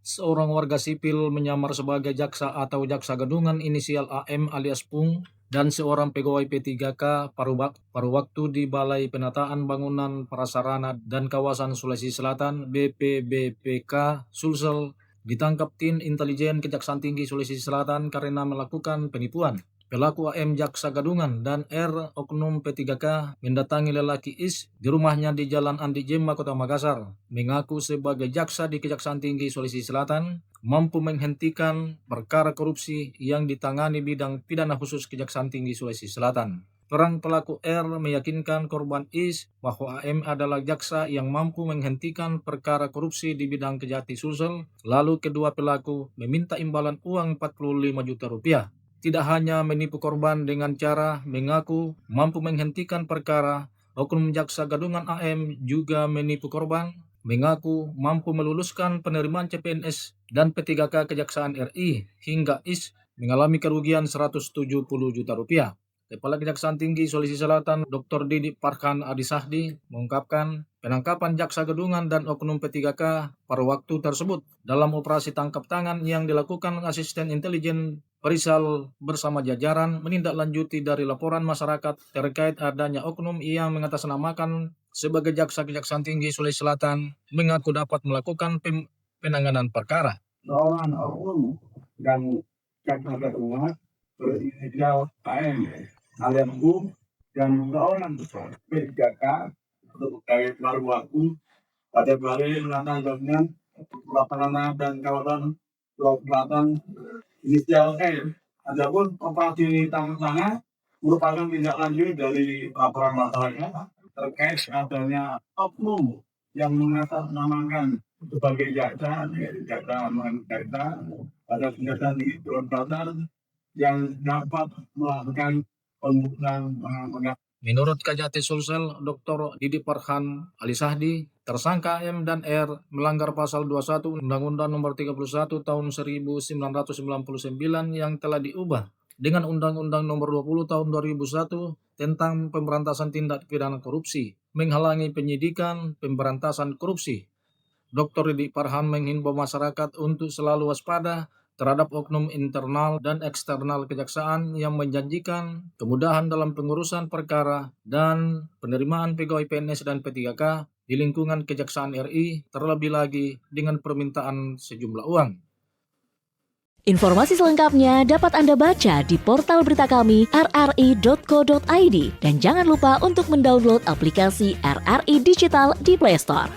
Seorang warga sipil menyamar sebagai jaksa atau jaksa gadungan inisial AM alias Pung dan seorang pegawai P3K paruh waktu di Balai Penataan Bangunan Prasarana dan Kawasan Sulawesi Selatan BPBPK Sulsel ditangkap tim intelijen Kejaksaan Tinggi Sulawesi Selatan karena melakukan penipuan. Pelaku AM jaksa gadungan dan R oknum P3K mendatangi lelaki Is di rumahnya di Jalan Andi Jemma, Kota Makassar, mengaku sebagai jaksa di Kejaksaan Tinggi Sulawesi Selatan mampu menghentikan perkara korupsi yang ditangani bidang pidana khusus Kejaksaan Tinggi Sulawesi Selatan. Perang pelaku R meyakinkan korban Is bahwa AM adalah jaksa yang mampu menghentikan perkara korupsi di bidang Kejati Sulsel, lalu kedua pelaku meminta imbalan uang 45 juta rupiah. Tidak hanya menipu korban dengan cara mengaku mampu menghentikan perkara, oknum jaksa gadungan AM juga menipu korban, mengaku mampu meluluskan penerimaan CPNS dan P3K Kejaksaan RI hingga Is mengalami kerugian 170 juta rupiah. Kepala Kejaksaan Tinggi Sulawesi Selatan Dr. Didi Parkhan Adisahdi mengungkapkan penangkapan jaksa gadungan dan oknum P3K pada waktu tersebut dalam operasi tangkap tangan yang dilakukan asisten intelijen Perisal bersama jajaran menindaklanjuti dari laporan masyarakat terkait adanya oknum yang mengatasnamakan sebagai jaksa Kejaksaan Tinggi Sulawesi Selatan mengaku dapat melakukan penanganan perkara. Seorang oknum dan jaksa gadungan berinisial AM alias Bung dan seorang P3K untuk pegawai paruh waktu pada Balai Penataan Bangunan Prasarana dan Kawasan Sulawesi Selatan inisial L. Adapun operasi tangkap tangan merupakan tindak lanjut dari laporan masyarakat terkait adanya oknum yang mengatasnamakan sebagai jaksa pada Kejaksaan Tinggi Sulawesi Selatan yang dapat melakukan pembunuhan. Menurut Kejati Sulsel, Dr. Didi Parkhan Adisahdi, tersangka M dan R melanggar pasal 21 Undang-Undang Nomor 31 Tahun 1999 yang telah diubah dengan Undang-Undang Nomor 20 Tahun 2001 tentang pemberantasan tindak pidana korupsi, menghalangi penyidikan pemberantasan korupsi. Dr. Didi Parkhan menghimbau masyarakat untuk selalu waspada terhadap oknum internal dan eksternal kejaksaan yang menjanjikan kemudahan dalam pengurusan perkara dan penerimaan pegawai PNS dan P3K di lingkungan Kejaksaan RI, terlebih lagi dengan permintaan sejumlah uang. Informasi selengkapnya dapat Anda baca di portal berita kami rri.co.id dan jangan lupa untuk mendownload aplikasi RRI Digital di Play Store.